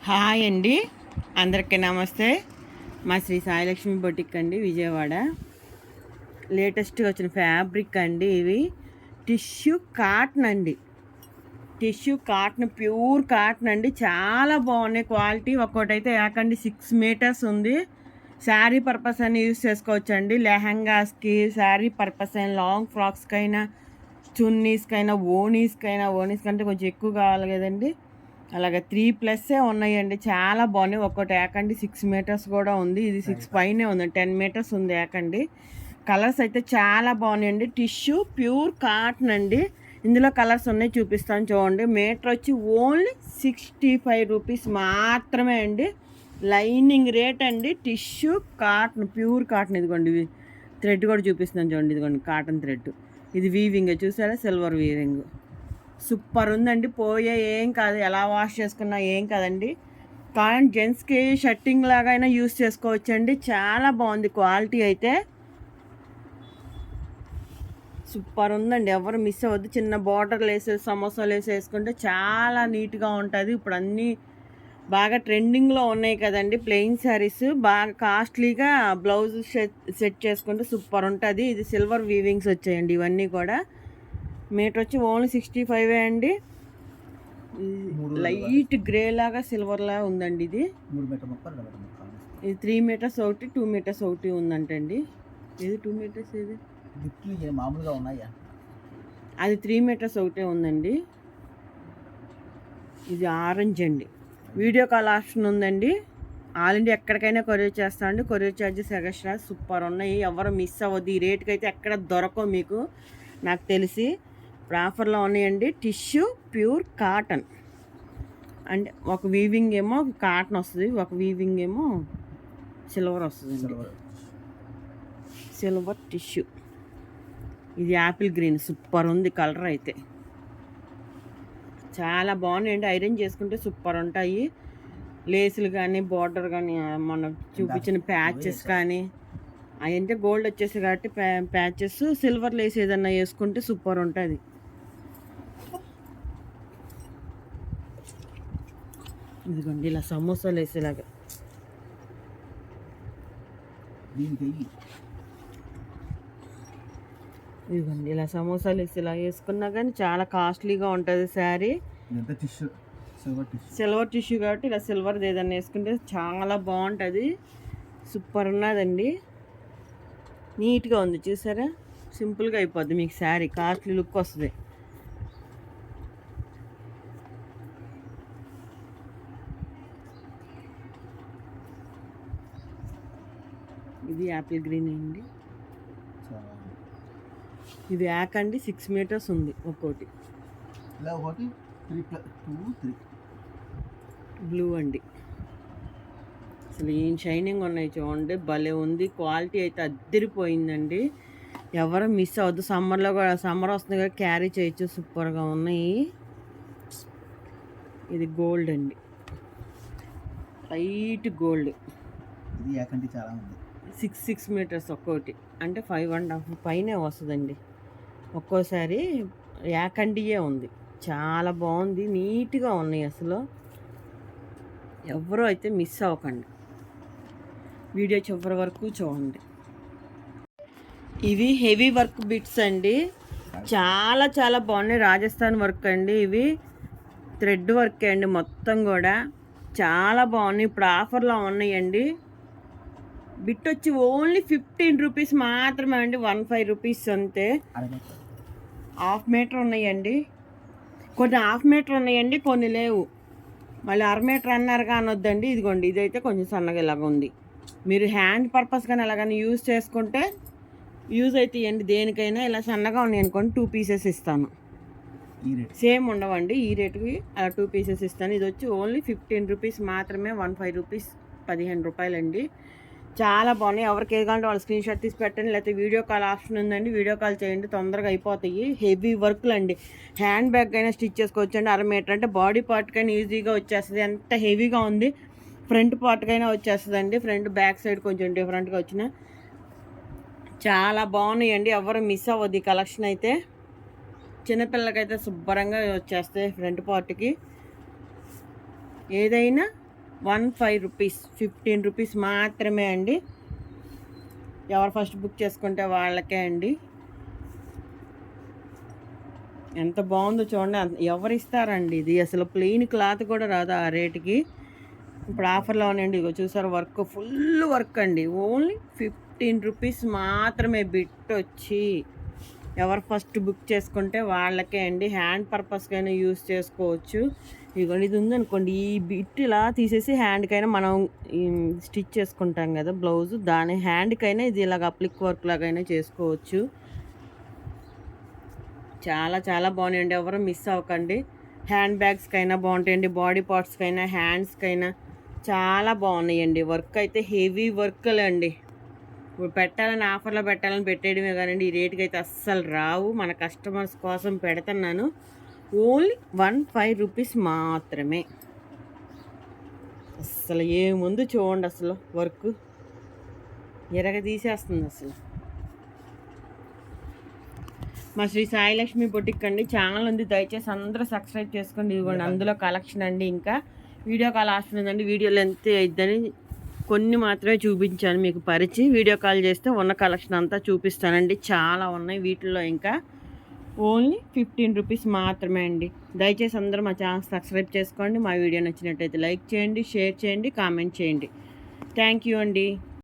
Hi అండి, అందరికీ నమస్తే. మా శ్రీ సాయిలక్ష్మి బొటిక్ అండి, విజయవాడ. లేటెస్ట్గా వచ్చిన ఫ్యాబ్రిక్ అండి. ఇవి టిష్యూ కాటన్ అండి. టిష్యూ కాటన్, ప్యూర్ కాటన్ అండి. చాలా బాగున్నాయి క్వాలిటీ. ఒక్కోటైతే ఏకండి 6 మీటర్స్ ఉంది. శారీ పర్పస్ అని యూజ్ చేసుకోవచ్చు అండి. లెహంగాస్కి, శారీ పర్పస్ అయినా, లాంగ్ ఫ్రాక్స్కైనా, చున్నీస్కైనా, ఓనీస్ కంటే కొంచెం ఎక్కువ కావాలి కదండి. అలాగే 3+ ఉన్నాయండి. చాలా బాగున్నాయి. ఒక్కటి ఏకండి 6 మీటర్స్ కూడా ఉంది. ఇది 6 పైనే ఉంది, 10 మీటర్స్ ఉంది ఏకండి. కలర్స్ అయితే చాలా బాగున్నాయండి. టిష్యూ ప్యూర్ కాటన్ అండి. ఇందులో కలర్స్ ఉన్నాయి, చూపిస్తాను చూడండి. మీటర్ వచ్చి ఓన్లీ 65 రూపీస్ మాత్రమే అండి. లైనింగ్ రేట్ అండి. Tissue cotton, pure cotton. ఇదిగోండి, థ్రెడ్ కూడా చూపిస్తున్నాను చూడండి. ఇదిగోండి కాటన్ థ్రెడ్. ఇది వీవింగ్ చూసారా, సిల్వర్ వీవింగ్. సూపర్ ఉందండి. పోయే ఏం కాదు, ఎలా వాష్ చేసుకున్నా ఏం కాదండి. కానీ జెంట్స్కి షర్టింగ్ లాగా అయినా యూస్ చేసుకోవచ్చండి. చాలా బాగుంది క్వాలిటీ అయితే. సూపర్ ఉందండి, ఎవరు మిస్ అవ్వద్దు. చిన్న బార్డర్లు వేసేసి, సమోసాలు వేసుకుంటే చాలా నీట్గా ఉంటుంది. ఇప్పుడు అన్నీ బాగా ట్రెండింగ్లో ఉన్నాయి కదండి ప్లెయిన్ శారీస్. బాగా కాస్ట్లీగా బ్లౌజ్ సెట్ చేసుకుంటే సూపర్ ఉంటుంది. ఇది సిల్వర్ వీవింగ్స్ వచ్చాయండి ఇవన్నీ కూడా. మీటర్ వచ్చి ఓన్లీ 65 అండి. లైట్ గ్రే లాగా సిల్వర్ లాగా ఉందండి. ఇది 3 మీటర్స్ ఒకటి, 2 మీటర్స్ ఒకటి ఉందంటండి. ఇది 2 మీటర్స్, ఇది మామూలుగా ఉన్నాయా? అది 3 మీటర్స్ ఒకటే ఉందండి. ఇది ఆరెంజ్ అండి. వీడియో కాల్ ఆప్షన్ ఉందండి. ఆల్ ఇండియా ఎక్కడికైనా కొరియర్ చేస్తామండి. Courier charges extra. సూపర్ ఉన్నాయి, ఎవరు మిస్ అవ్వద్దు. ఈ రేట్కి అయితే ఎక్కడ దొరకవు మీకు, నాకు తెలిసి. ఇప్పుడు ఆఫర్లో ఉన్నాయండి. టిష్యూ ప్యూర్ కాటన్ అంటే ఒక వీవింగ్ ఏమో కాటన్ వస్తుంది, ఒక వీవింగ్ ఏమో సిల్వర్ వస్తుంది. Silver tissue. ఇది యాపిల్ గ్రీన్. సూపర్ ఉంది కలర్ అయితే. చాలా బాగున్నాయండి. ఐరన్ చేసుకుంటే సూపర్ ఉంటాయి. లేసులు కానీ, బార్డర్ కానీ, మనం చూపించిన ప్యాచెస్ కానీ, అవంటే గోల్డ్ వచ్చేసి కాబట్టి ప్యాచెస్, సిల్వర్ లేస్ ఏదన్నా వేసుకుంటే సూపర్ ఉంటుంది. ఇదిగోండి ఇలా సమోసాలు వేసేలాగా. ఇదిగోండి ఇలా సమోసాలు వేసేలా వేసుకున్నా కానీ చాలా కాస్ట్లీగా ఉంటుంది శారీ. సిల్వర్ టిష్యూ కాబట్టి ఇలా సిల్వర్ది ఏదన్నా వేసుకుంటే చాలా బాగుంటుంది. సూపర్ ఉన్నదండి. నీట్గా ఉంది చూసారా. సింపుల్గా అయిపోద్ది మీకు శారీ, కాస్ట్లీ లుక్ వస్తుంది. ఇది యాపిల్ గ్రీన్ అండి. ఇది యాకండి 6 మీటర్స్ ఉంది ఒక్కోటి. బ్లూ అండి. అసలు ఏం షైనింగ్ ఉన్నాయి చూడండి, భలే ఉంది. క్వాలిటీ అయితే అద్దరిపోయిందండి. ఎవరు మిస్ అవ్వద్దు. సమ్మర్లో కూడా, సమ్మర్ వస్తుంది కదా, క్యారీ చేయొచ్చు. సూపర్గా ఉన్నాయి. ఇది గోల్డ్ అండి, లైట్ గోల్డ్. ఇది చాలా ఉంది. 6 మీటర్స్ ఒక్కోటి, అంటే 5.5 పైనే వస్తుందండి. ఒక్కోసారి యాకండియే ఉంది. చాలా బాగుంది, నీట్గా ఉన్నాయి. అసలు ఎవరో అయితే మిస్ అవ్వకండి. వీడియో చివరి వరకు చూడండి. ఇవి హెవీ వర్క్ బిట్స్ అండి. చాలా చాలా బాగున్నాయి. రాజస్థాన్ వర్క్ అండి. ఇవి థ్రెడ్ వర్క్ అండి మొత్తం కూడా. చాలా బాగున్నాయి. ఇప్పుడు ఆఫర్లో ఉన్నాయండి. బిట్ వచ్చి ఓన్లీ 15 రూపీస్ మాత్రమే అండి. 15 రూపీస్ అంతే. 1/2 మీటర్ ఉన్నాయండి. కొన్ని 1/2 మీటర్ ఉన్నాయండి, కొన్ని లేవు. మళ్ళీ 1/2 మీటర్ అన్నారు కానొద్దండి. ఇదిగోండి, ఇదైతే కొంచెం సన్నగా ఇలాగ ఉంది. మీరు హ్యాండ్ పర్పస్ కానీ ఎలాగైనా యూజ్ చేసుకుంటే యూజ్ అవుతాయండి. దేనికైనా ఇలా సన్నగా ఉన్నాయి అనుకోండి, 2 పీసెస్ ఇస్తాను. సేమ్ ఉండవండి ఈ రేటుకి, అలా 2 పీసెస్ ఇస్తాను. ఇది వచ్చి ఓన్లీ 15 రూపీస్ మాత్రమే. 15 రూపీస్, 15 రూపాయలండి. చాలా బాగున్నాయి. ఎవరికి ఏ కావాలంటే వాళ్ళు స్క్రీన్ షాట్ తీసి పెట్టండి, లేకపోతే వీడియో కాల్ ఆప్షన్ ఉందండి, వీడియో కాల్ చేయండి, తొందరగా అయిపోతాయి. హెవీ వర్క్లు అండి. హ్యాండ్ బ్యాగ్ అయినా స్టిచ్ చేసుకోవచ్చండి. 1/2 మీటర్ అంటే బాడీ పార్ట్కైనా ఈజీగా వచ్చేస్తుంది. ఎంత హెవీగా ఉంది. ఫ్రంట్ పార్ట్కైనా వచ్చేస్తుందండి. ఫ్రంట్ బ్యాక్ సైడ్ కొంచెం డిఫరెంట్గా వచ్చిన చాలా బాగున్నాయండి. ఎవరు మిస్ అవ్వద్దు ఈ కలెక్షన్ అయితే. చిన్నపిల్లలకైతే శుభ్రంగా వచ్చేస్తాయి ఫ్రంట్ పార్ట్కి. ఏదైనా రూపీస్, 15 రూపీస్ మాత్రమే అండి. ఎవరు ఫస్ట్ బుక్ చేసుకుంటే వాళ్ళకే అండి. ఎంత బాగుందో చూడండి. ఎవరు ఇస్తారండి ఇది? అసలు ప్లెయిన్ క్లాత్ కూడా రాదు ఆ రేటుకి. ఇప్పుడు ఆఫర్లో ఉన్నాయండి. ఇగో చూసారు, వర్క్ ఫుల్ వర్క్ అండి. ఓన్లీ 15 రూపీస్ మాత్రమే బిట్ వచ్చి. ఎవరు ఫస్ట్ బుక్ చేసుకుంటే వాళ్ళకే అండి. హ్యాండ్ పర్పస్కైనా యూస్ చేసుకోవచ్చు. ఇదిగోండి, ఇది ఉందనుకోండి, ఈ బిట్ ఇలా తీసేసి హ్యాండ్కైనా మనం స్టిచ్ చేసుకుంటాం కదా బ్లౌజ్, దాని హ్యాండ్కైనా ఇది ఇలాగ అప్లిక్ వర్క్ లాగైనా చేసుకోవచ్చు. చాలా చాలా బాగున్నాయండి. ఎవరు మిస్ అవ్వకండి. హ్యాండ్ బ్యాగ్స్కైనా బాగుంటాయండి, బాడీ పార్ట్స్కైనా, హ్యాండ్స్కైనా చాలా బాగున్నాయండి. వర్క్ అయితే హెవీ వర్క్లు అండి. ఇప్పుడు పెట్టాలని, ఆఫర్లో పెట్టాలని పెట్టేయడమే కానండి, ఈ రేటుకి అయితే అస్సలు రావు. మన కస్టమర్స్ కోసం పెడుతున్నాను. ఓన్లీ 15 రూపీస్ మాత్రమే. అస్సలు ఏముంది చూడండి, అసలు వర్క్ తీసేస్తుంది అసలు. మా శ్రీ సాయిలక్ష్మి బొటిక్ అండి ఛానల్ ఉంది, దయచేసి అందరూ సబ్స్క్రైబ్ చేసుకోండి. ఇదిగోండి అందులో కలెక్షన్ అండి. ఇంకా వీడియో కాల్ ఆప్షన్ ఉందండి. వీడియో లెంత్ అయిద్దని కొన్ని మాత్రమే చూపించాను మీకు పరిచి. వీడియో కాల్ చేస్తే ఉన్న కలెక్షన్ అంతా చూపిస్తానండి. చాలా ఉన్నాయి వీటిల్లో. ఇంకా ఓన్లీ 15 రూపీస్ మాత్రమే అండి. దయచేసి అందరూ మా ఛానల్ సబ్స్క్రైబ్ చేసుకోండి. మా వీడియో నచ్చినట్టయితే లైక్ చేయండి, షేర్ చేయండి, కామెంట్ చేయండి. థ్యాంక్ యూ అండి.